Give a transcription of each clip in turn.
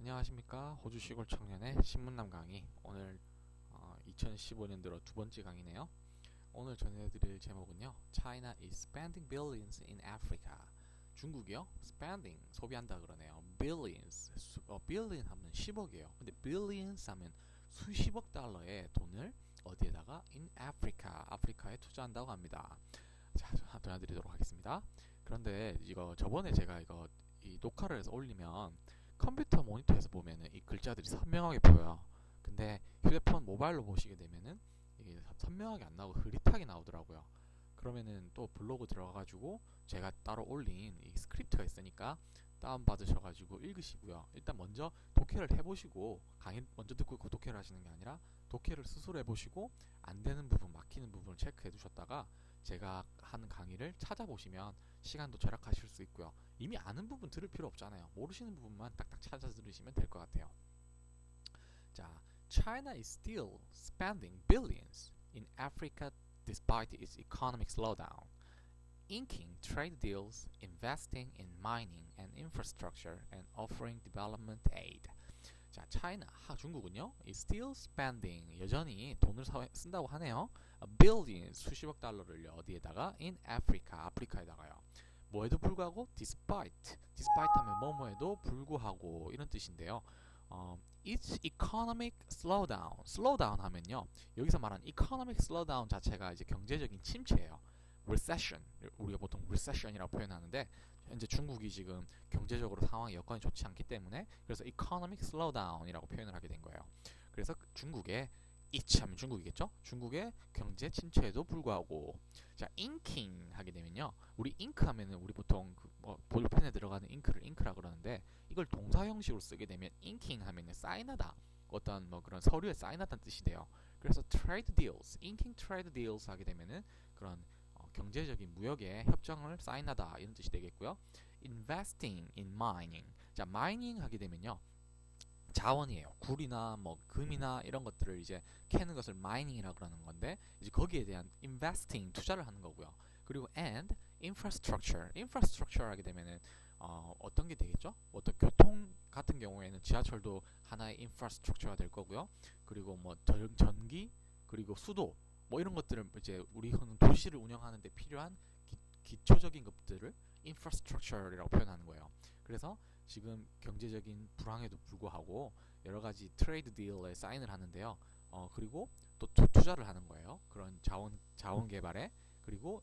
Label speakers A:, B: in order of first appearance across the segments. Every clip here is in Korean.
A: 안녕하십니까. 호주 시골 청년의 신문남 강의. 오늘 2015년도로 두 번째 강의네요. 오늘 전해드릴 제목은요, China is spending billions in Africa. 중국이요, spending 소비한다 그러네요. billions billion 하면 10억이에요. 근데 billions 하면 수십억 달러의 돈을 어디에다가 in Africa, 아프리카에 투자한다고 합니다. 자, 전해드리도록 하겠습니다. 그런데 이거 저번에 제가 이 녹화를 해서 올리면 컴퓨터 모니터에서 보면은 이 글자들이 선명하게 보여요. 근데 휴대폰 모바일로 보시게 되면은 이게 선명하게 안 나오고 흐릿하게 나오더라고요. 그러면은 또 블로그 들어가가지고 제가 따로 올린 이 스크립트가 있으니까 다운받으셔가지고 읽으시고요. 일단 먼저 독해를 해보시고, 강의 먼저 듣고 독해를 하시는 게 아니라 독해를 스스로 해보시고 안 되는 부분, 막히는 부분을 체크해 두셨다가 제가 하는 강의를 찾아보시면 시간도 절약하실 수 있고요. 이미 아는 부분 들을 필요 없잖아요. 모르시는 부분만 딱딱 찾아 들으시면 될 것 같아요. 자, China is still spending billions in Africa despite its economic slowdown, inking trade deals, investing in mining and infrastructure, and offering development aid. 자, China, 중국은요, is still spending, 여전히 돈을 쓴다고 하네요. A billion, 수십억 달러를요, 어디에다가? In Africa, 아프리카에다가요. 뭐에도 불구하고 despite 하면 뭐뭐에도 불구하고 이런 뜻인데요. Its economic slowdown 하면요, 여기서 말하는 economic slowdown 자체가 이제 경제적인 침체예요. recession, 우리가 보통 recession이라고 표현하는데 현재 중국이 지금 경제적으로 상황이 여건이 좋지 않기 때문에 그래서 economic slowdown이라고 표현을 하게 된 거예요. 그래서 중국의 its 하면 중국이겠죠? 중국의 경제 침체에도 불구하고, 자, inking 하게 되면요, 우리 잉크 하면은 우리 보통 볼펜에 들어가는 잉크를 잉크라 그러는데 이걸 동사 형식으로 쓰게 되면 inking 하면은 사인하다, 어떤 그런 서류에 사인하다는 뜻이 돼요. 그래서 trade deals, inking trade deals 하게 되면은 그런 경제적인 무역의 협정을 사인하다 이런 뜻이 되겠고요. investing in mining, 자, mining 하게 되면요, 자원이에요. 굴이나 금이나 이런 것들을 이제 캐는 것을 마이닝이라 그러는 건데 이제 거기에 대한 investing, 투자를 하는 거고요. 그리고 and infrastructure 하게 되면은 어떤 게 되겠죠? 어떤 교통 같은 경우에는 지하철도 하나의 infrastructure가 될 거고요. 그리고 전기, 그리고 수도 이런 것들을 이제 우리 도시를 운영하는 데 필요한 기초적인 것들을 infrastructure이라고 표현하는 거예요. 그래서 지금 경제적인 불황에도 불구하고 여러 가지 트레이드 딜에 사인을 하는데요. 그리고 또 투자를 하는 거예요. 그런 자원 개발에. 그리고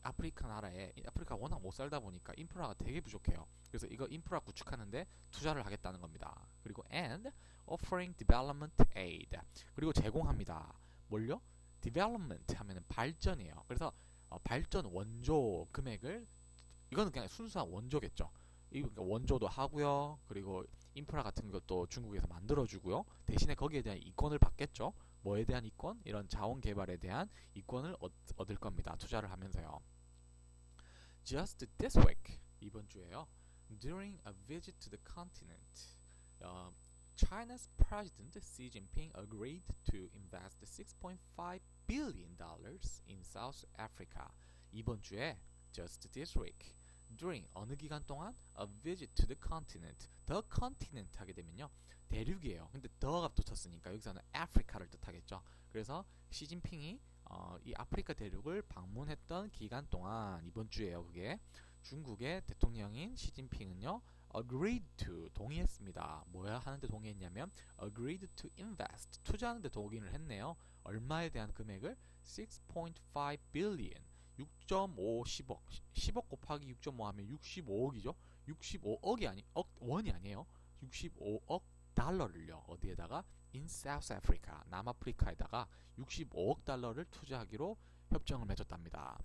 A: 아프리카 나라에, 아프리카 워낙 못 살다 보니까 인프라가 되게 부족해요. 그래서 이거 인프라 구축하는데 투자를 하겠다는 겁니다. 그리고 and offering development aid, 그리고 제공합니다. 뭘요? development 하면은 발전이에요. 그래서 발전 원조 금액을, 이거는 그냥 순수한 원조겠죠. 그러니까 원조도 하고요. 그리고 인프라 같은 것도 중국에서 만들어주고요. 대신에 거기에 대한 이권을 받겠죠. 뭐에 대한 이권? 이런 자원 개발에 대한 이권을 얻을 겁니다. 투자를 하면서요. Just this week, 이번 주에요, during a visit to the continent, China's President Xi Jinping agreed to invest $6.5 billion in South Africa. 이번 주에 just this week, during 어느 기간 동안 a visit to the continent, the continent 하게 되면요, 대륙이에요. 근데 the가 붙었으니까 여기서는 아프리카를 뜻하겠죠. 그래서 시진핑이 이 아프리카 대륙을 방문했던 기간 동안, 이번 주에요, 그게 중국의 대통령인 시진핑은요, agreed to, 동의했습니다. 뭐야 하는데 동의했냐면 agreed to invest, 투자하는데 동의를 했네요. 얼마에 대한 금액을? 6.5 billion, 6.5, 10억, 10억 곱하기 6.5 하면 65억이죠. 65억이 원이 아니에요. 65억 달러를요, 어디에다가? in South Africa, 남아프리카에다가 65억 달러를 투자하기로 협정을 맺었답니다.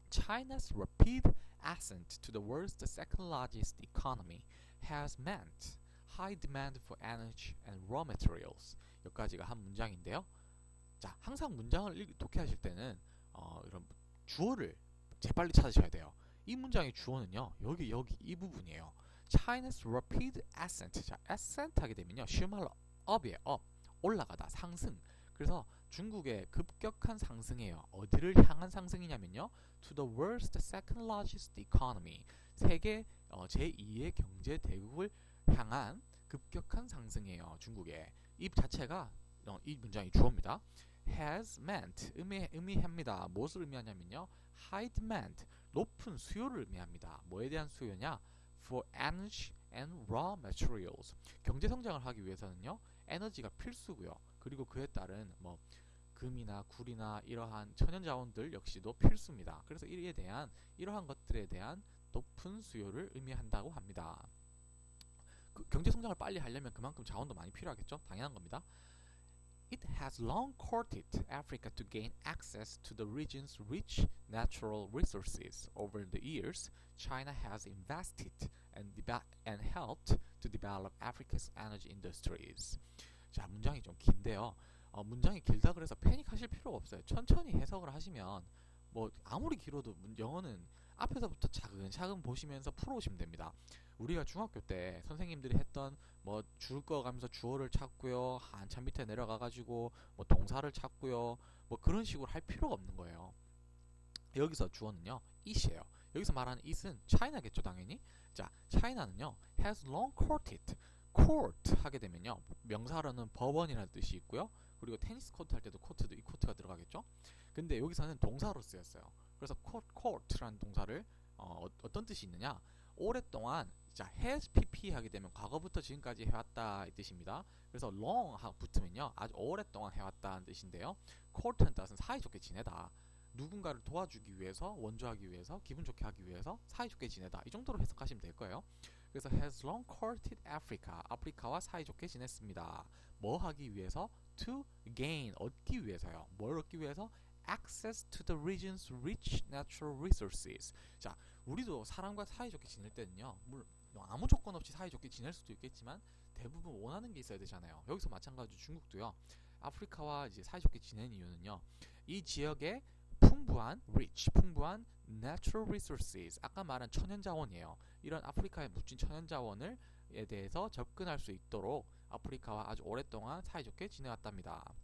A: China's rapid ascent to the world's second largest economy has meant high demand for energy and raw materials. 여기까지가 한 문장인데요. 자, 항상 문장을 독해하실 때는 이런 주어를 재빨리 찾으셔야 돼요. 이 문장의 주어는요, 여기 이 부분이에요. China's rapid ascent. 자, ascent 하게 되면요, 쉬운 말로 up이에요. up, 올라가다, 상승. 그래서 중국의 급격한 상승이에요. 어디를 향한 상승이냐면요, to the world's second largest economy, 세계 제2의 경제 대국을 향한 급격한 상승이에요. 중국의 이 자체가 이 문장이 주어입니다. has meant 의미합니다. 무엇을 의미하냐면요. high demand 높은 수요를 의미합니다. 뭐에 대한 수요냐? for energy and raw materials 경제 성장을 하기 위해서는요. 에너지가 필수고요. 그리고 그에 따른 뭐 금이나 굴이나 이러한 천연 자원들 역시도 필수입니다. 그래서 이러한 것들에 대한 높은 수요를 의미한다고 합니다. 경제 성장을 빨리 하려면 그만큼 자원도 많이 필요하겠죠? 당연한 겁니다. It has long courted Africa to gain access to the region's rich natural resources. Over the years, China has invested and helped to develop Africa's energy industries. 자, 문장이 좀 긴데요. 문장이 길다 그래서 패닉하실 필요가 없어요. 천천히 해석을 하시면 뭐 아무리 길어도 영어는 앞에서부터 차근차근 보시면서 풀어오시면 됩니다. 우리가 중학교 때 선생님들이 했던 뭐 줄 꺼가면서 주어를 찾고요, 한참 밑에 내려가가지고 뭐 동사를 찾고요, 뭐 그런 식으로 할 필요가 없는 거예요. 여기서 주어는요, it이에요. 여기서 말하는 it은 China겠죠, 당연히. 자, China는요, has long courted. court 하게 되면요, 명사로는 법원이라는 뜻이 있고요. 그리고 테니스 코트 할 때도 코트도 이 코트가 들어가겠죠. 근데 여기서는 동사로 쓰였어요. 그래서 court라는 동사를 어떤 뜻이 있느냐? 오랫동안 자 has pp 하게 되면 과거부터 지금까지 해왔다 이 뜻입니다. 그래서 long 붙으면요 아주 오랫동안 해왔다는 뜻인데요. court는 뜻은 사이좋게 지내다. 누군가를 도와주기 위해서, 원조하기 위해서, 기분 좋게 하기 위해서 사이좋게 지내다. 이 정도로 해석하시면 될 거예요. 그래서 has long courted Africa. 아프리카와 사이좋게 지냈습니다. 뭐 하기 위해서? to gain. 얻기 위해서요. 뭘 얻기 위해서? access to the region's rich natural resources. 자, 우리도 사람과 사이좋게 지낼 때는요. 물론 아무 조건 없이 사이좋게 지낼 수도 있겠지만 대부분 원하는 게 있어야 되잖아요. 여기서 마찬가지로 중국도요. 아프리카와 이제 사이좋게 지내는 이유는요. 이 지역에 풍부한 natural resources, 아까 말한 천연자원이에요. 이런 아프리카에 묻힌 천연자원에 대해서 접근할 수 있도록 아프리카와 아주 오랫동안 사이좋게 지내왔답니다.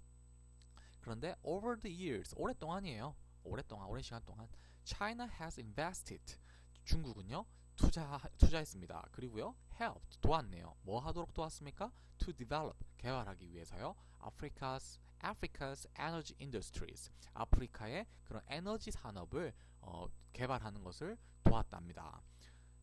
A: 그런데 over the years, 오랫동안이에요. 오랜 시간 동안 China has invested, 중국은요 투자했습니다. 그리고요 helped, 도왔네요. 뭐 하도록 도왔습니까? to develop, 개발하기 위해서요. Africa's energy industries, 아프리카의 그런 에너지 산업을 개발하는 것을 도왔답니다.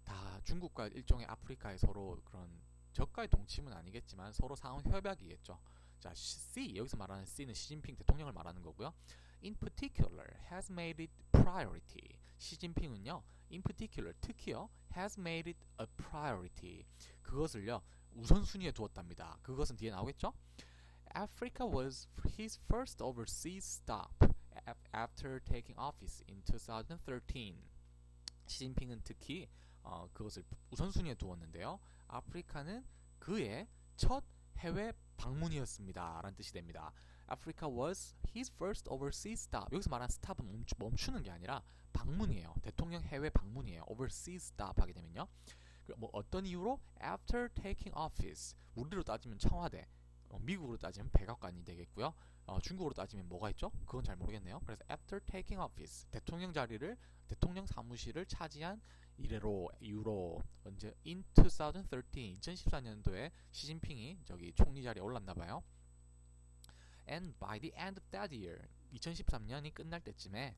A: 다 중국과 일종의 아프리카의 서로 그런 적과의 동침은 아니겠지만 서로 상호 협약이겠죠. 자, C, 여기서 말하는 C는 시진핑 대통령을 말하는 거고요. In particular, has made it priority. 시진핑은요, in particular, 특히요, has made it a priority. 그것을요, 우선순위에 두었답니다. 그것은 뒤에 나오겠죠? Africa was his first overseas stop after taking office in 2013. 시진핑은 특히 그것을 우선순위에 두었는데요. 아프리카는 그의 첫 해외 방문이었습니다. 라는 뜻이 됩니다. Africa was his first overseas stop. 여기서 말하는 stop은 멈추는 게 아니라 방문이에요. 대통령 해외 방문이에요. overseas stop 하게 되면요. 뭐 어떤 이유로? After taking office. 우리로 따지면 청와대, 미국으로 따지면 백악관이 되겠고요. 중국으로 따지면 뭐가 있죠? 그건 잘 모르겠네요. 그래서 after taking office, 대통령 사무실을 차지한 이유로 언제 in 2014년도에 시진핑이 저기 총리 자리에 올랐나 봐요. And by the end of that year, 2013년이 끝날 때쯤에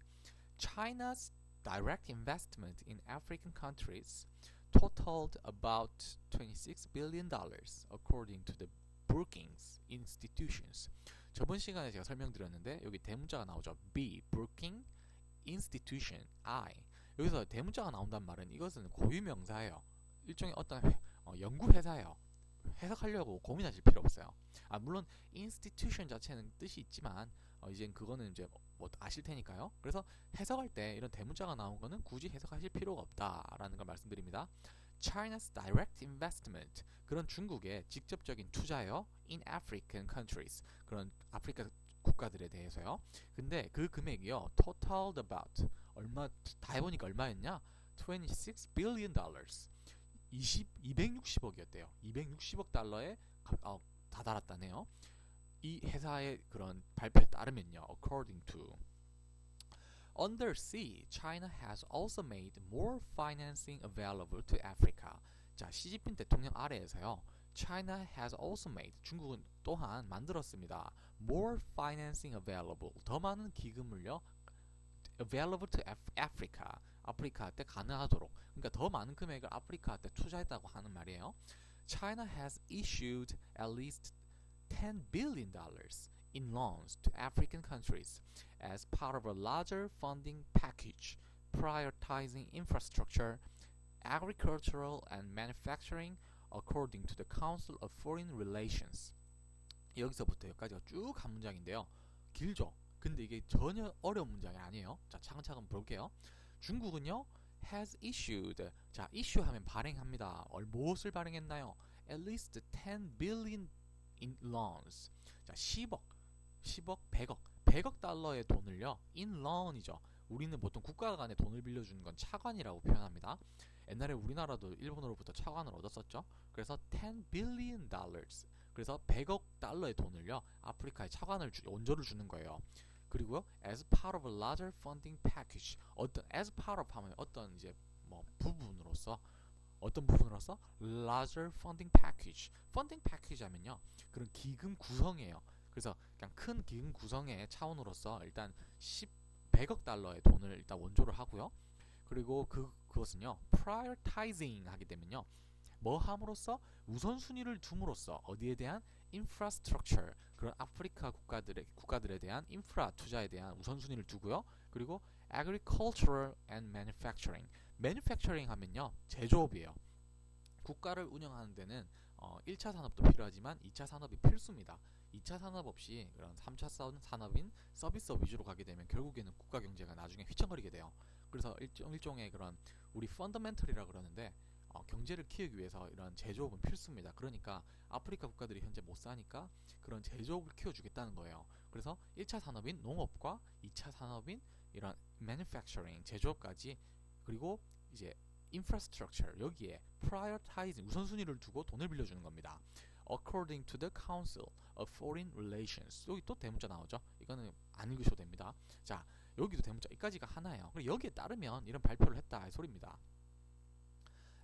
A: China's direct investment in African countries totaled about $26 billion according to the Brookings Institutions. 저번 시간에 제가 설명드렸는데 여기 대문자가 나오죠. B, Brookings Institution, I. 여기서 대문자가 나온단 말은 이것은 고유명사예요. 일종의 어떤 연구회사예요. 해석하려고 고민하실 필요 없어요. 물론 institution 자체는 뜻이 있지만 이제 그거는 이제 뭐 아실 테니까요. 그래서 해석할 때 이런 대문자가 나온 거는 굳이 해석하실 필요가 없다라는 걸 말씀드립니다. China's direct investment, 그런 중국의 직접적인 투자요. in African countries, 그런 아프리카 국가들에 대해서요. 근데 그 금액이요. totaled about, 다 해보니까 얼마였냐? $26 billion. 260억이었대요. 260억 달러에 다다랐다네요. 이 회사의 그런 발표에 따르면요. According to Under C, China has also made more financing available to Africa. 자, 시진핑 대통령 아래에서요. China has also made, 중국은 또한 만들었습니다. More financing available, 더 많은 기금을요 available to Africa, 아프리카한테 가능하도록, 그러니까 더 많은 금액을 아프리카한테 투자했다고 하는 말이에요. China has issued at least $10 billion in loans to African countries as part of a larger funding package prioritizing infrastructure, agricultural and manufacturing according to the Council of Foreign Relations. 여기서부터 여기까지가 쭉 한 문장인데요. 길죠? 근데 이게 전혀 어려운 문장이 아니에요. 자, 차근차근 볼게요. 중국은요, has issued. 자, issue 하면 발행합니다. 무엇을 발행했나요? At least 10 billion in loans. 자, 10억, 100억 달러의 돈을요, in loan이죠. 우리는 보통 국가 간에 돈을 빌려주는 건 차관이라고 표현합니다. 옛날에 우리나라도 일본으로부터 차관을 얻었었죠. 그래서 10 billion dollars. 그래서 100억 달러의 돈을요, 아프리카에 차관을 원조를 주는 거예요. 그리고요, as part of a larger funding package. 어떤 as part of 하면 어떤 이제 뭐 부분으로서, 어떤 부분으로서 larger funding package. funding package 하면요, 그런 기금 구성이에요. 그래서 그냥 큰 기금 구성의 차원으로서 일단 100억 달러의 돈을 일단 원조를 하고요. 그리고 그것은요, prioritizing 하게 되면요, 뭐 함으로써 우선순위를 둠으로써 어디에 대한 infrastructure, 그런 아프리카 국가들에 대한 인프라 투자에 대한 우선순위를 두고요. 그리고 agricultural and manufacturing. manufacturing 하면요, 제조업이에요. 국가를 운영하는 데는 1차 산업도 필요하지만 2차 산업이 필수입니다. 2차 산업 없이 그런 3차 산업인 서비스업 위주로 가게 되면 결국에는 국가 경제가 나중에 휘청거리게 돼요. 그래서 일종의 그런 우리 펀더멘털이라 그러는데, 경제를 키우기 위해서 이런 제조업은 필수입니다. 그러니까 아프리카 국가들이 현재 못 사니까 그런 제조업을 키워주겠다는 거예요. 그래서 1차 산업인 농업과 2차 산업인 이런 manufacturing, 제조업까지, 그리고 이제 infrastructure, 여기에 prioritizing, 우선순위를 두고 돈을 빌려주는 겁니다. According to the Council of Foreign Relations. 여기 또 대문자 나오죠. 이거는 안 읽으셔도 됩니다. 자, 여기도 대문자, 이까지가 하나예요. 그리고 여기에 따르면 이런 발표를 했다 이 소리입니다.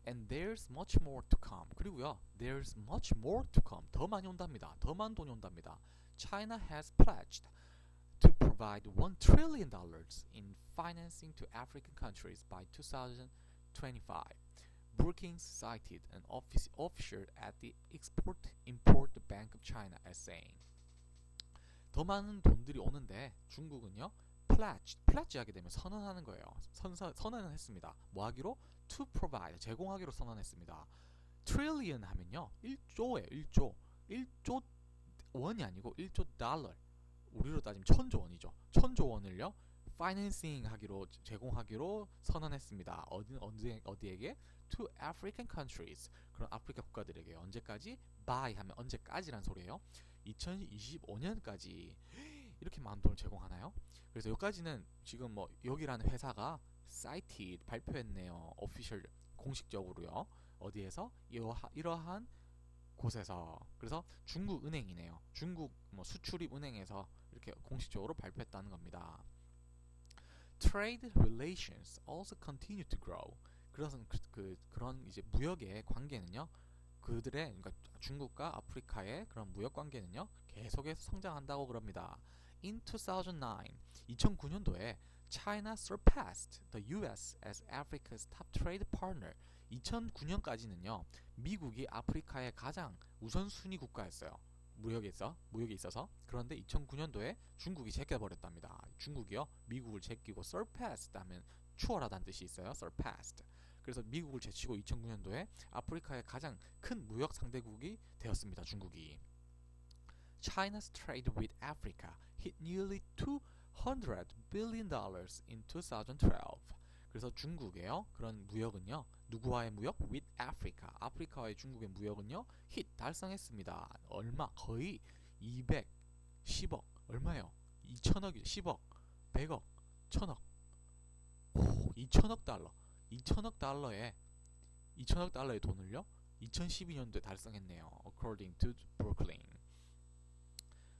A: And there's much more to come. 그리고요, there's much more to come. 더 많이 온답니다. 더 많은 돈이 온답니다. China has pledged to provide $1 trillion in financing to African countries by 2025. Brookings cited an official at the Export-Import Bank of China as saying. 더 많은 돈들이 오는데 중국은요, pledge 하게 되면 선언하는 거예요. 선언을 했습니다. 뭐 하기로? To provide, 제공하기로 선언했습니다. trillion 하면요, 1조예요. 1조 원이 아니고 1조 달러. 우리로 따지면 1000조 원이죠. 1000조 원을요, financing 하기로, 제공하기로 선언했습니다. 어디에게? To African countries. 그런 아프리카 국가들에게. 언제까지? by 하면 언제까지란 소리예요. 2025년까지. 이렇게 많은 돈을 제공하나요? 그래서 여기까지는 지금 뭐 여기라는 회사가 cited, 발표했네요. official, 공식적으로요. 어디에서? 이러한 곳에서. 그래서 중국 은행이네요. 중국 뭐 수출입 은행에서 이렇게 공식적으로 발표했다는 겁니다. Trade relations also continue to grow. 그래서 그런 이제 무역의 관계는요, 그들의, 그러니까 중국과 아프리카의 그런 무역 관계는요, 계속해서 성장한다고 그럽니다. In 2009년도에 China surpassed the U.S. as Africa's top trade partner. 2009년까지는요, 미국이 아프리카의 가장 우선순위 국가였어요. 무역에 있어서. 그런데 2009년도에 중국이 제껴버렸답니다. 중국이요, 미국을 제끼고 surpassed 하면 추월하다는 뜻이 있어요. surpassed. 그래서 미국을 제치고 2009년도에 아프리카의 가장 큰 무역 상대국이 되었습니다. 중국이. China's trade with Africa hit nearly $200 billion in 2012. 그래서 중국의 그런 무역은요, 누구와의 무역? With Africa. 아프리카와의 중국의 무역은요, hit, 달성했습니다. 얼마? 거의 210억. 얼마요? 2천억이, 10억, 100억, 1000억. 2천억 달러. 2천억 달러의 돈을요, 2012년도에 달성했네요. According to Brooklyn.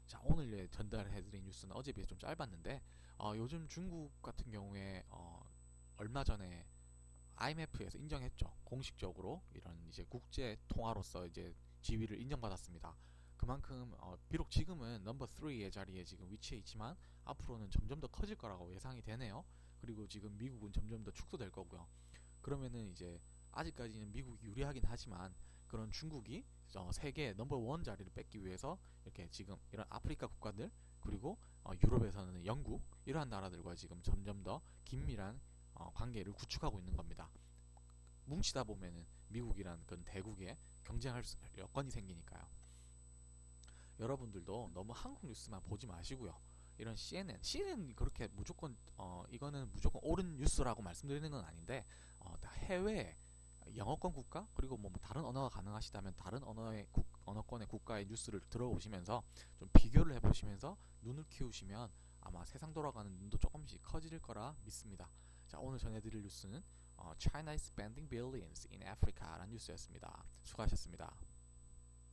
A: 자, 오늘 전달해드린 뉴스는 어제 비해 좀 짧았는데, 요즘 중국 같은 경우에 얼마 전에 IMF에서 인정했죠. 공식적으로 이런 이제 국제 통화로서 이제 지위를 인정받았습니다. 그만큼 비록 지금은 넘버 3의 자리에 지금 위치해 있지만 앞으로는 점점 더 커질 거라고 예상이 되네요. 그리고 지금 미국은 점점 더 축소될 거고요. 그러면은 이제 아직까지는 미국이 유리하긴 하지만 그런 중국이 세계 넘버 1 자리를 뺏기 위해서 이렇게 지금 이런 아프리카 국가들 그리고 유럽에서는 영국 이러한 나라들과 지금 점점 더 긴밀한 관계를 구축하고 있는 겁니다. 뭉치다 보면은 미국이란 그런 대국에 경쟁할 여건이 생기니까요. 여러분들도 너무 한국 뉴스만 보지 마시고요. 이런 CNN 그렇게 무조건 이거는 무조건 옳은 뉴스라고 말씀드리는 건 아닌데 다 해외 영어권 국가 그리고 뭐 다른 언어가 가능하시다면 다른 언어권의 국가의 뉴스를 들어보시면서 좀 비교를 해보시면서 눈을 키우시면 아마 세상 돌아가는 눈도 조금씩 커질 거라 믿습니다. 자, 오늘 전해드릴 뉴스는 China is spending billions in Africa라는 뉴스였습니다. 수고하셨습니다.